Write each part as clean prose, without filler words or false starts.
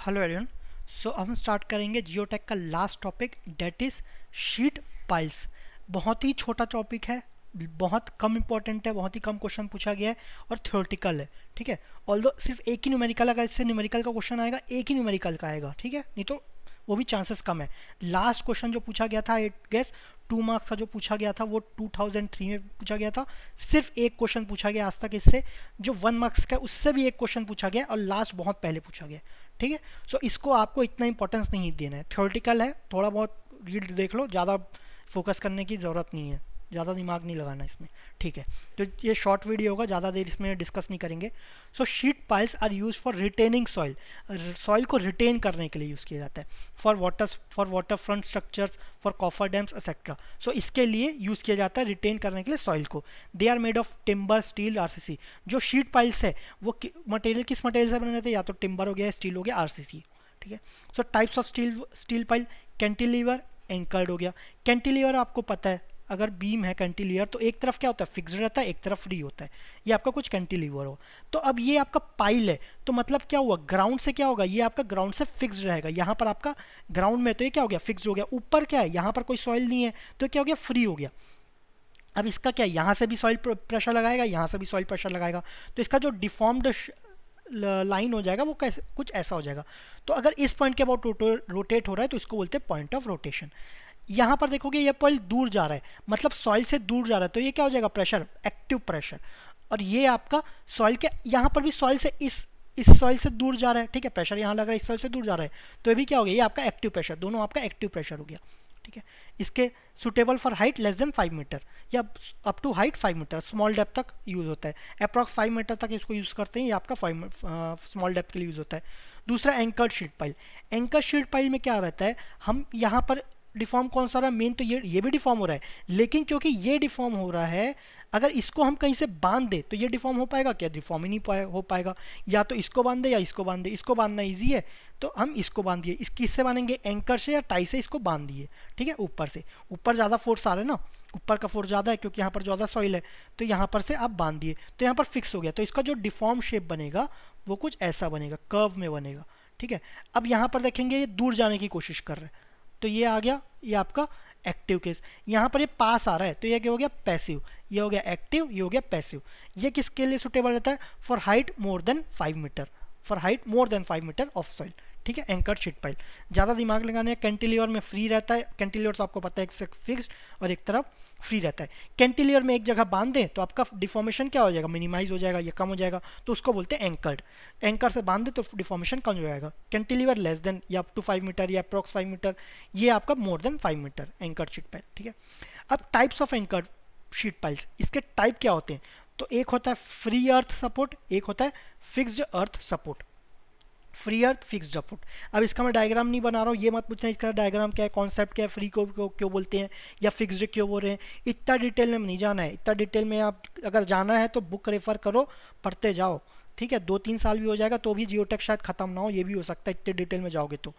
Hello everyone. सो हम start करेंगे geotech का last topic that is sheet piles. बहुत ही छोटा टॉपिक है, बहुत कम इंपॉर्टेंट है, बहुत ही कम क्वेश्चन पूछा गया है और थ्योरेटिकल है। ठीक है, ऑल्दो सिर्फ एक ही न्यूमेरिकल, अगर इससे न्यूमेरिकल का क्वेश्चन आएगा एक ही न्यूमेरिकल का आएगा, ठीक है, नहीं तो वो भी चांसेस कम है। लास्ट क्वेश्चन जो पूछा गया था, इट गेस 2 मार्क्स का जो पूछा गया था वो 2003 में पूछा गया था। सिर्फ एक क्वेश्चन पूछा गया आज तक इससे, जो 1 मार्क्स का, उससे भी एक क्वेश्चन पूछा गया और लास्ट बहुत पहले पूछा गया। ठीक है, सो इसको आपको इतना इंपॉर्टेंस नहीं देना है, थ्योरेटिकल है, थोड़ा बहुत रीड देख लो, ज़्यादा फोकस करने की ज़रूरत नहीं है, ज़्यादा दिमाग नहीं लगाना इसमें। ठीक है, तो ये शॉर्ट वीडियो होगा, ज़्यादा देर इसमें डिस्कस नहीं करेंगे। So sheet piles are use for retaining soil, soil को रिटेन करने के लिए यूज़ किया जाता है। For water front structures, for coffer dams etcetera. So इसके लिए यूज़ किया जाता है रिटेन करने के लिए सॉइल को। They are made of timber, steel, RCC. जो शीट पाइल्स है वो मटेरियल किस मटेरियल से बने रहते हैं, या तो टिम्बर हो गया, स्टील हो गया, आरसीसी। ठीक है, सो types of steel pile, cantilever, anchored हो गया। कैंटिलीवर आपको पता है, अगर बीम है कैंटिलीवर तो एक तरफ क्या होता है, फिक्स्ड रहता है, एक तरफ फ्री होता है, ये आपका कुछ कैंटिलीवर हो। तो अब ये आपका पाइल है, तो मतलब क्या हुआ, ग्राउंड से क्या होगा, ये आपका ग्राउंड से फिक्स्ड रहेगा। यहाँ पर आपका ग्राउंड में तो ये क्या हो गया, फिक्स्ड हो गया। ऊपर क्या है, यहाँ पर कोई सॉइल नहीं है, तो क्या हो गया, फ्री हो गया। अब इसका क्या है, यहाँ से भी सॉइल प्रेशर लगाएगा, यहाँ से भी सॉइल प्रेशर लगाएगा, तो इसका जो डिफॉर्म्ड लाइन हो जाएगा वो कैसे, कुछ ऐसा हो जाएगा। तो अगर इस पॉइंट के अबाउट रोटेट हो रहा है तो इसको बोलते हैं पॉइंट ऑफ रोटेशन। यहाँ पर देखोगे ये पॉइंट दूर जा रहा है, मतलब सॉइल से दूर जा रहा है, तो ये क्या हो जाएगा, प्रेशर, एक्टिव प्रेशर। और ये आपका सॉइल के, यहाँ पर भी सॉइल से इस सॉइल से दूर जा रहा है, ठीक है, प्रेशर यहाँ लग रहा है, इस सॉइल से दूर जा रहा है, तो ये भी क्या हो गया, ये आपका एक्टिव प्रेशर, दोनों आपका एक्टिव प्रेशर हो गया। ठीक है, इसके suitable for height less than 5 metre या up to height 5 metre, small depth तक यूज़ होता है। अप्रॉक्स 5 मीटर तक इसको यूज़ करते हैं, ये आपका स्मॉल डेप्थ के लिए यूज़ होता है। दूसरा anchored sheet pile. Anchor sheet pile में क्या रहता है, हम यहाँ पर डिफॉर्म कौन सा रहा है, मेन तो ये भी डिफॉर्म हो रहा है, लेकिन क्योंकि ये डिफॉर्म हो रहा है, अगर इसको हम कहीं से बांध दे तो ये डिफॉर्म हो पाएगा क्या, डिफॉर्म ही नहीं हो पाएगा। या तो इसको बांध दे या इसको बांध दे, इसको बांधना ईजी है तो हम इसको बांध दिए, किससे बांधेंगे, एंकर से या टाई से इसको बांध दिए। ठीक है, ऊपर से, ऊपर ज़्यादा फोर्स आ रहा है ना, ऊपर का फोर्स ज़्यादा है क्योंकि यहाँ पर ज़्यादा सॉइल है, तो यहाँ पर से आप बांध दिए तो यहाँ पर फिक्स हो गया। तो इसका जो डिफॉर्म शेप बनेगा वो कुछ ऐसा बनेगा, कर्व में बनेगा। ठीक है, अब यहाँ पर देखेंगे ये दूर जाने की कोशिश कर रहा है, तो ये आ गया, ये आपका एक्टिव केस। यहाँ पर ये पास आ रहा है तो ये क्या हो गया, पैसिव। ये हो गया एक्टिव, ये हो गया पैसिव। ये किसके लिए सुटेबल रहता है, for height more than 5 metre, for height more than 5 metre of soil. ठीक है, एंकर्ड शीट पाइल ज़्यादा दिमाग लगाने, कैंटिलीवर में फ्री रहता है, कैंटिलीवर तो आपको पता है एक से फिक्स्ड और एक तरफ फ्री रहता है। कैंटिलीवर में एक जगह बांध दें तो आपका डिफॉर्मेशन क्या हो जाएगा, मिनिमाइज हो जाएगा या कम हो जाएगा, तो उसको बोलते हैं एंकर्ड। एंकर से बांध दे तो डिफॉर्मेशन कम हो जाएगा। कैंटिलीवर लेस देन या अप टू 5 मीटर या अप्रॉक्स 5 मीटर, ये आपका more than 5 metre anchored sheet pile. ठीक है, अब types of anchored sheet piles, इसके टाइप क्या होते हैं, तो एक होता है फ्री अर्थ सपोर्ट, एक होता है फिक्स्ड अर्थ सपोर्ट। फ्री अर्थ, फिक्स्ड सपोर्ट। अब इसका मैं डायग्राम नहीं बना रहा हूँ, ये मत पूछना इसका डायग्राम क्या है, कॉन्सेप्ट क्या है, फ्री को क्यों बोलते हैं या फिक्स्ड क्यों बोल रहे हैं, इतना डिटेल में नहीं जाना है। इतना डिटेल में आप अगर जाना है तो बुक रेफर करो, पढ़ते जाओ। ठीक है, 2-3 साल भी हो जाएगा तो भी जियोटेक शायद खत्म ना हो, ये भी हो सकता है, इतने डिटेल में जाओगे तो।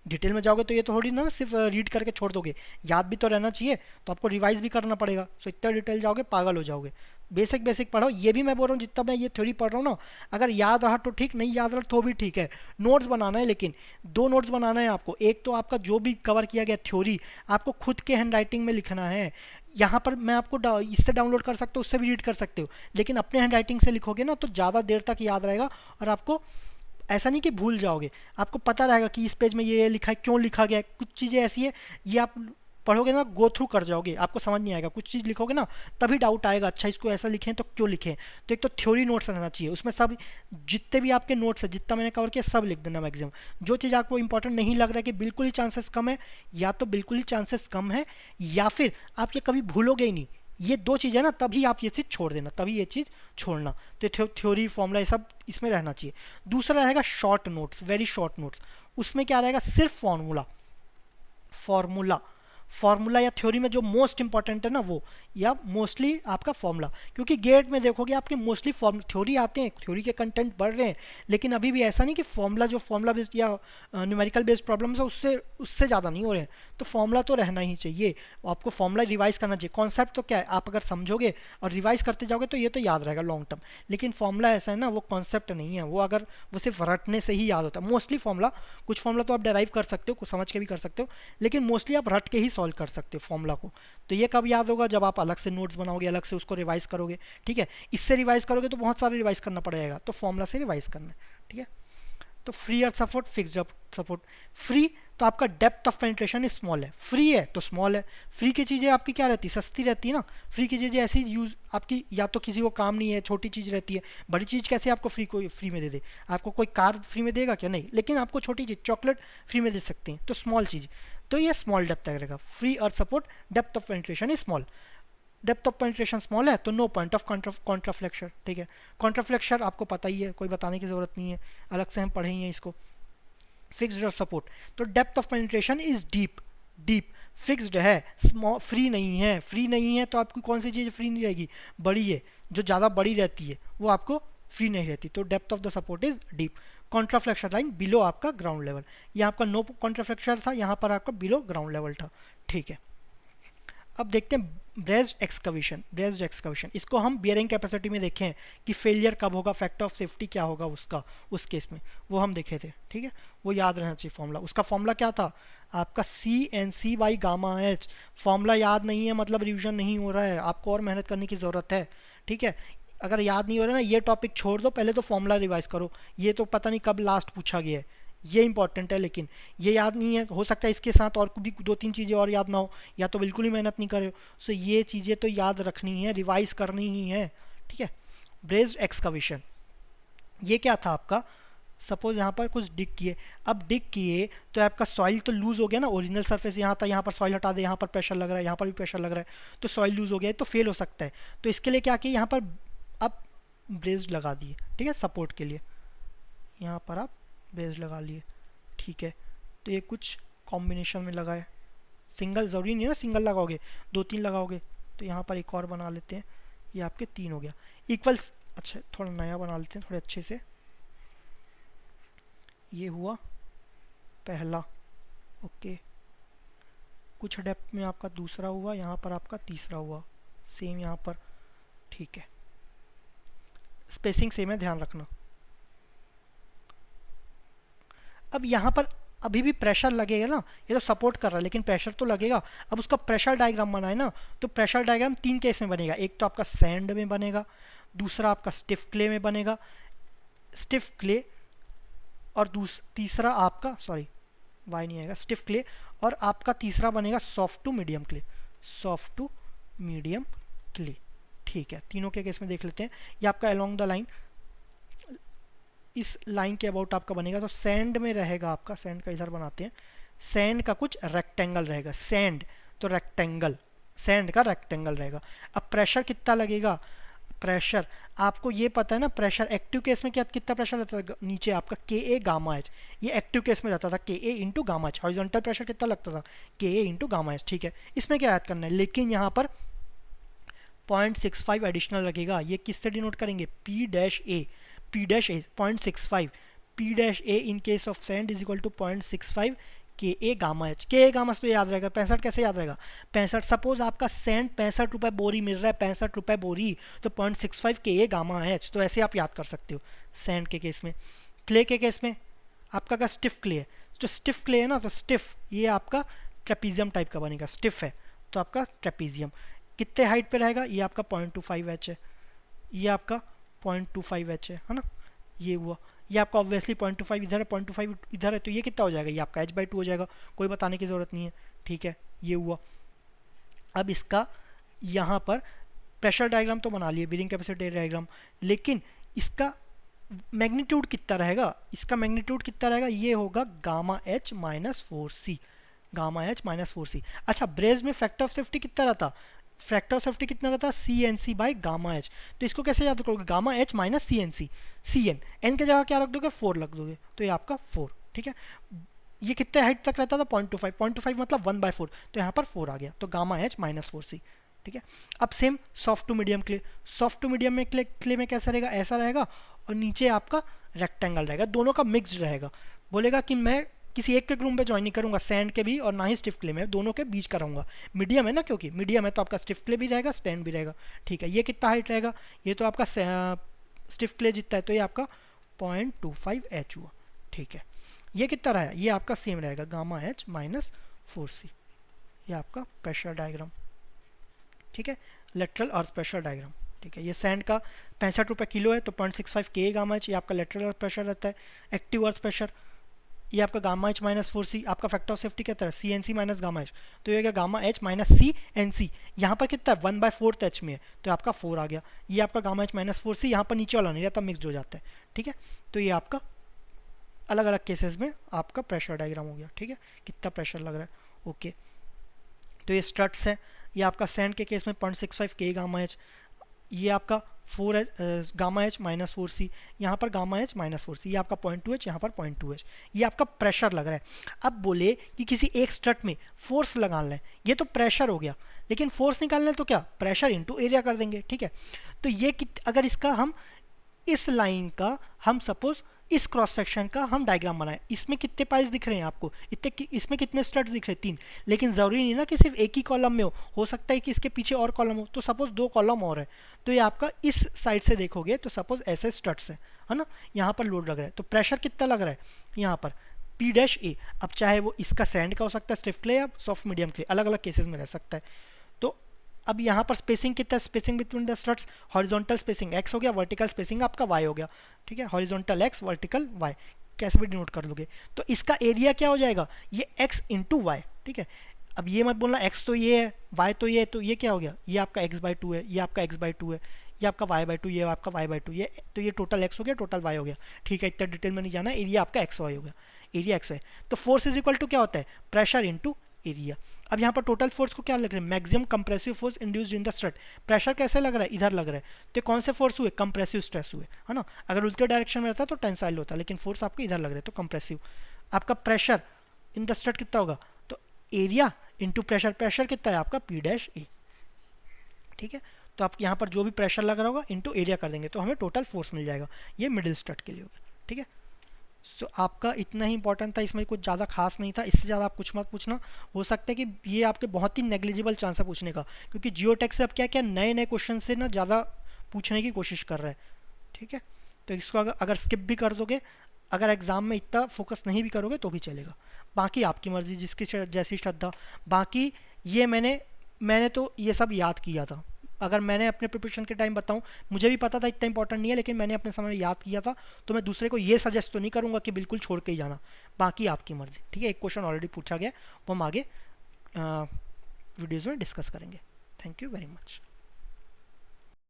डिटेल में जाओगे तो ये तो थोड़ी ना सिर्फ रीड करके छोड़ दोगे, याद भी तो रहना चाहिए, तो आपको रिवाइज भी करना पड़ेगा। सो इतना डिटेल जाओगे पागल हो जाओगे। बेसिक बेसिक पढ़ो, ये भी मैं बोल रहा हूँ जितना मैं ये थ्योरी पढ़ रहा हूँ ना, अगर याद रहा तो ठीक, नहीं याद रहा तो भी ठीक है। नोट्स बनाना है, लेकिन 2 नोट्स बनाना है आपको। एक तो आपका जो भी कवर किया गया थ्योरी आपको खुद के हैंड राइटिंग में लिखना है। यहाँ पर मैं आपको इससे डाउनलोड कर सकता हूँ, उससे भी रीड कर सकते हो, लेकिन अपने हैंड राइटिंग से लिखोगे ना तो ज़्यादा देर तक याद रहेगा, और आपको ऐसा नहीं कि भूल जाओगे, आपको पता रहेगा कि इस पेज में ये लिखा है, क्यों लिखा गया है। कुछ चीज़ें ऐसी है, ये आप पढ़ोगे ना, गो थ्रू कर जाओगे, आपको समझ नहीं आएगा। कुछ चीज़ लिखोगे ना तभी डाउट आएगा, अच्छा इसको ऐसा लिखें तो क्यों लिखें। तो एक तो थ्योरी नोट्स रहना चाहिए, उसमें सब जितने भी आपके नोट्स है, जितना मैंने कवर किया सब लिख देना मैक्सिमम। जो चीज़ आपको इंपॉर्टेंट नहीं लग रहा है कि बिल्कुल ही चांसेस कम है, या तो बिल्कुल ही चांसेस कम है, या फिर आप ये कभी भूलोगे ही नहीं, ये 2 चीज़ें ना, तभी आप ये चीज़ छोड़ देना, तभी ये चीज़ छोड़ना। तो थ्योरी फॉर्मूला ये सब इसमें रहना चाहिए। दूसरा रहेगा short notes, very short notes. उसमें क्या रहेगा, सिर्फ फॉर्मूला, फॉर्मूला या थ्योरी में जो मोस्ट इंपॉर्टेंट है ना वो, या मोस्टली आपका फॉर्मूला, क्योंकि गेट में देखोगे आपके मोस्टली फॉर्म थ्योरी आते हैं, थ्योरी के कंटेंट बढ़ रहे हैं, लेकिन अभी भी ऐसा नहीं कि फॉर्मूला जो फॉर्मूला बेस्ड या न्यूमेरिकल बेस्ड प्रॉब्लम्स है उससे उससे ज़्यादा नहीं हो रहे हैं। तो फॉर्मूला तो रहना ही चाहिए, आपको फॉर्मूला रिवाइज करना चाहिए। कॉन्सेप्ट तो क्या है, आप अगर समझोगे और रिवाइज करते जाओगे तो ये तो याद रहेगा लॉन्ग टर्म, लेकिन फॉर्मूला ऐसा है ना, वो कॉन्सेप्ट नहीं है, वो अगर वो सिर्फ रटने से ही याद होता है मोस्टली फॉर्मूला। कुछ फॉर्मूला तो आप डेराइव कर सकते हो, कुछ समझ के भी कर सकते हो, लेकिन मोस्टली आप रट के ही सॉल्व कर सकते हो फॉर्मूला को। तो ये कब याद होगा, जब आप अलग से नोट्स बनाओगे, अलग से उसको रिवाइज करोगे। ठीक है, इससे रिवाइज करोगे तो बहुत सारे रिवाइज करना पड़ेगा, तो फॉर्मूला से रिवाइज करना है। ठीक है, तो फ्री अर्थ सपोर्ट, फिक्स्ड सपोर्ट। फ्री तो आपका डेप्थ ऑफ पेनिट्रेशन स्मॉल है, फ्री है तो स्मॉल है। फ्री की चीज़ें आपकी क्या रहती है, सस्ती रहती है ना। फ्री की चीज़ें ऐसी यूज आपकी या तो किसी को काम नहीं है, छोटी चीज़ रहती है। बड़ी चीज़ कैसे आपको फ्री में दे दे, आपको कोई कार फ्री में देगा क्या, नहीं, लेकिन आपको छोटी चीज़ चॉकलेट फ्री में दे सकते हैं, तो स्मॉल चीज़, तो ये स्मॉल डेप्थ तक रहेगा। Free earth support, depth of penetration small. Depth of penetration small है तो नो पॉइंट ऑफ कॉन्ट्राफ्लेक्शन। ठीक है, कॉन्ट्राफ्लेक्शन आपको पता ही है, कोई बताने की ज़रूरत नहीं है, अलग से हम पढ़े ही हैं इसको। फिक्स्ड और सपोर्ट, तो depth of penetration is deep, deep fixed है, स्मॉल फ्री नहीं है। फ्री नहीं है तो आपकी कौन सी चीज़ फ्री नहीं रहेगी, बड़ी है, जो ज़्यादा बड़ी रहती है वो आपको फ्री नहीं रहती। तो depth of the support is deep. Contraflexure line below आपका ग्राउंड लेवल, यहाँ आपका नो कॉन्ट्राफ्लेक्शन था, यहाँ पर आपका बिलो ग्राउंड लेवल था। ठीक है, अब देखते हैं ब्रेस्ड एक्सकवेशन। ब्रेस्ड एक्सकवेशन इसको हम बियरिंग कैपेसिटी में देखे हैं कि फेलियर कब होगा, फैक्टर ऑफ सेफ्टी क्या होगा उसका, उस केस में वो हम देखे थे। ठीक है, वो याद रहना चाहिए फॉर्मूला। उसका फॉर्मूला क्या था आपका, C N C by gamma H. Formula याद नहीं है मतलब रिविजन नहीं हो रहा है, आपको और मेहनत करने की ज़रूरत है। ठीक है, अगर याद नहीं हो रहा है ना, ये टॉपिक छोड़ दो, पहले तो फॉर्मूला रिवाइज करो। ये तो पता नहीं कब लास्ट पूछा गया है, ये इंपॉर्टेंट है, लेकिन ये याद नहीं है, हो सकता है इसके साथ और भी 2-3 चीज़ें और याद ना हो, या तो बिल्कुल ही मेहनत नहीं करे। सो ये चीज़ें तो याद रखनी है, रिवाइज करनी ही है। ठीक है, ब्रेस्ड एक्सकवेशन ये क्या था आपका, सपोज यहाँ पर कुछ डिग किए, अब डिग किए तो आपका सॉइल तो लूज हो गया ना, ओरिजिनल सरफेस यहाँ था, यहाँ पर सॉइल हटा दे, यहाँ पर प्रेशर लग रहा है, यहाँ पर भी प्रेशर लग रहा है, तो सॉइल लूज हो गया है, तो फेल हो सकता है। तो इसके लिए क्या किया, यहाँ पर आप ब्रेस्ड लगा दिए। ठीक है, सपोर्ट के लिए यहाँ पर आप ब्रेस्ड लगा लिए। ठीक है, तो ये कुछ कॉम्बिनेशन में लगाए, सिंगल ज़रूरी नहीं है ना सिंगल लगाओगे, 2-3 लगाओगे। तो यहाँ पर एक और बना लेते हैं, ये आपके 3 हो गया इक्वल्स। अच्छा थोड़ा नया बना लेते हैं थोड़े अच्छे से। ये हुआ पहला, ओके, कुछ डेप्थ में आपका दूसरा हुआ, यहाँ पर आपका तीसरा हुआ, सेम यहाँ पर। ठीक है, स्पेसिंग सेम है, ध्यान रखना। अब यहाँ पर अभी भी प्रेशर लगेगा ना, ये तो सपोर्ट कर रहा है लेकिन प्रेशर तो लगेगा। अब उसका प्रेशर डायग्राम बनाए ना, तो प्रेशर डायग्राम 3 केस में बनेगा, एक तो आपका सैंड में बनेगा, दूसरा आपका स्टिफ क्ले में बनेगा, स्टिफ क्ले, और तीसरा आपका सॉरी वाई नहीं आएगा, स्टिफ क्ले, और आपका तीसरा बनेगा soft to medium clay, soft to medium clay. ठीक है, तीनों के केस में देख लेते हैं। ये आपका अलोंग द लाइन, इस लाइन के अबाउट आपका बनेगा, तो सैंड में रहेगा आपका, सैंड का इधर बनाते हैं, सैंड का कुछ रेक्टेंगल रहेगा, सैंड तो रेक्टेंगल, सैंड का रेक्टेंगल रहेगा। अब प्रेशर कितना लगेगा, प्रेशर आपको ये पता है ना, प्रेशर एक्टिव केस में क्या कितना प्रेशर रहता था, नीचे आपका के ए गामा एच, ये एक्टिव केस में रहता था K A into gamma H. Horizontal pressure कितना लगता था, K A into gamma H. ठीक है, इसमें क्या याद करना है, लेकिन यहाँ पर 0.65 एडिशनल लगेगा। ये किससे डिनोट करेंगे, P dash A, P dash A 0.65, P dash A in case of sand is equal to 0.65 के ए गामा एच। के ए गामा तो याद रहेगा, 65 कैसे याद रहेगा, 65 सपोज आपका सैंड 65 रुपये बोरी मिल रहा है, 65 रुपये बोरी, तो 0.65 के ए गामा एच, तो ऐसे आप याद कर सकते हो सैंड के केस में। क्ले के केस में आपका का स्टिफ क्ले है, जो स्टिफ क्ले है ना, तो स्टिफ ये आपका ट्रेपीजियम टाइप का बनेगा, स्टिफ है तो आपका ट्रेपीजियम। कितने हाइट पे रहेगा, ये आपका 0.25 एच है, ये आपका 0.25 एच है ना, ये हुआ। ये आपका ऑब्वियसली 0.25 इधर है, 0.25 इधर है, तो ये कितना हो जाएगा, ये आपका h/2 हो जाएगा, कोई बताने की ज़रूरत नहीं है। ठीक है, ये हुआ। अब इसका यहाँ पर प्रेशर डायग्राम तो बना लिए, बीरिंग कैपेसिटी डायग्राम, लेकिन इसका मैग्नीट्यूड कितना रहेगा, इसका मैग्नीट्यूड कितना रहेगा, ये होगा gamma H minus 4c, gamma H minus 4c। अच्छा, ब्रेज में फैक्टर ऑफ सेफ्टी कितना रहता, फैक्टर ऑफ सेफ्टी कितना रहता है, C N C by gamma H. तो इसको कैसे याद करोगे, gamma H minus C N C, C N, N के जगह क्या रख दोगे, 4 रख दोगे, तो ये आपका 4। ठीक है, ये कितने हाइट तक रहता था, 0.25, 0.25 मतलब 1/4, तो यहाँ पर 4 आ गया, तो गामा एच माइनस 4 सी। ठीक है। अब same soft to medium clay, soft to medium में क्ले में कैसा रहेगा, ऐसा रहेगा, और नीचे आपका रेक्टेंगल रहेगा, दोनों का मिक्स्ड रहेगा। बोलेगा कि मैं किसी एक के ग्रुप में ज्वाइन नहीं करूंगा, सैंड के भी और ना ही स्टिफ क्ले में, दोनों के बीच कराऊंगा। मीडियम है ना, क्योंकि मीडियम है तो आपका स्टिफ क्ले भी रहेगा, सैंड भी रहेगा। ठीक है, ये कितना हाइट रहेगा, ये तो आपका स्टिफ क्ले जितना है तो ये आपका 0.25 हुआ। ठीक है, ये कितना रहा, ये आपका सेम रहेगा गामा एच माइनस 4c। ये आपका प्रेशर डायग्राम। ठीक है, लेटरल अर्थ प्रेशर डायग्राम। ठीक है, ये सैंड का 65 रुपये किलो है तो 0.65 के गामा एच, ये आपका लेटरल अर्थ प्रेशर रहता है। एक्टिव अर्थ प्रेशर, ये आपका गामा एच माइनस 4c, आपका फैक्टर ऑफ सेफ्टी क्या तरह C N C minus gamma H, तो ये क्या gamma H minus C N C, यहाँ पर कितना है 1/4 एच में है तो आपका 4 आ गया। ये आपका गामा एच माइनस 4c, यहाँ पर नीचे वाला नहीं रहता, मिक्सड हो जाता है। ठीक है, तो ये आपका अलग अलग केसेस में आपका प्रेशर डायग्राम हो गया। ठीक है, कितना प्रेशर लग रहा है। ओके, तो ये स्ट्रट्स है, ये आपका सैंड के केस में 0.65 के गामा एच, ये आपका 4 H gamma H minus 4c, यहाँ पर गामा एच माइनस 4c, ये आपका 0.2 एच, यहाँ पर 0.2 एच, ये आपका प्रेशर लग रहा है। अब बोले कि किसी एक स्ट्रट में फोर्स लगाना है, ये तो प्रेशर हो गया, लेकिन फोर्स निकालना है तो क्या, प्रेशर इनटू एरिया कर देंगे। ठीक है, तो ये अगर इसका हम इस लाइन का हम सपोज इस क्रॉस सेक्शन का हम डायग्राम बनाए, इसमें कितने पाइल्स दिख रहे हैं आपको, इतने, इसमें कितने स्टड्स दिख रहे हैं 3, लेकिन ज़रूरी नहीं ना कि सिर्फ एक ही कॉलम में हो सकता है कि इसके पीछे और कॉलम हो, तो सपोज 2 कॉलम और है, तो ये आपका इस साइड से देखोगे तो सपोज ऐसे स्टड्स है ना, यहाँ पर लोड लग रहा है, तो प्रेशर कितना लग रहा है यहाँ पर P डैश ए। अब चाहे वो इसका सैंड का हो सकता है, स्टिफ क्ले या सॉफ्ट मीडियम क्ले, अलग अलग केसेस में रह सकता है। तो अब यहाँ पर स्पेसिंग कितना, spacing between the struts, horizontal spacing x हो गया, वर्टिकल स्पेसिंग आपका y हो गया। ठीक है, हॉरिजॉन्टल x, वर्टिकल y, कैसे भी डिनोट कर लोगे, तो इसका एरिया क्या हो जाएगा, ये x इंटू वाई। ठीक है, अब ये मत बोलना x तो ये है, y तो ये है, तो ये क्या हो गया, ये आपका x/2 है, ये आपका x/2 है, ये आपका y/2, ये आपका y/2, ये तो ये टोटल x हो गया, टोटल y हो गया। ठीक है, इतना डिटेल में नहीं जाना, एरिया आपका x y हो गया, एरिया x है। तो फोर्स इज इक्वल टू क्या होता है, प्रेशर इंटू एरिया। अब यहाँ पर टोटल फोर्स को क्या लग रहा है, maximum compressive force induced in the strut. Pressure कैसे लग रहा है, इधर लग रहा है, तो कौन से फोर्स हुए, कंप्रेसिव स्ट्रेस हुए, है ना। अगर उल्टे डायरेक्शन में रहता तो टेंसाइल होता, लेकिन फोर्स आपको इधर लग रहा है तो कंप्रेसिव। आपका प्रेशर इन द स्ट्रट कितना होगा, तो एरिया इंटू प्रेशर, प्रेशर कितना है आपका P डैश ए। ठीक है, तो आप यहाँ पर जो भी प्रेशर लग रहा होगा इंटू एरिया कर देंगे तो हमें टोटल फोर्स मिल जाएगा। ये मिडिल स्ट्रट के लिए होगा। ठीक है, सो आपका इतना ही इंपॉर्टेंट था, इसमें कुछ ज़्यादा खास नहीं था, इससे ज़्यादा आप कुछ मत पूछना। हो सकता है कि ये आपके बहुत ही नेग्लिजिबल चांस है पूछने का, क्योंकि जियोटेक से अब क्या क्या नए नए क्वेश्चन से ना ज़्यादा पूछने की कोशिश कर रहा है। ठीक है, तो इसको अगर स्किप भी कर दोगे, अगर एग्ज़ाम में इतना फोकस नहीं भी करोगे तो भी चलेगा, बाकी आपकी मर्ज़ी, जिसकी जैसी श्रद्धा। बाकी ये मैंने तो ये सब याद किया था, अगर मैंने अपने प्रिपरेशन के टाइम बताऊं, मुझे भी पता था इतना इंपॉर्टेंट नहीं है, लेकिन मैंने अपने समय में याद किया था, तो मैं दूसरे को ये सजेस्ट तो नहीं करूंगा कि बिल्कुल छोड़ के ही जाना, बाकी आपकी मर्जी। ठीक है, एक क्वेश्चन ऑलरेडी पूछा गया, वो हम आगे वीडियोज़ में डिस्कस करेंगे। Thank you very much.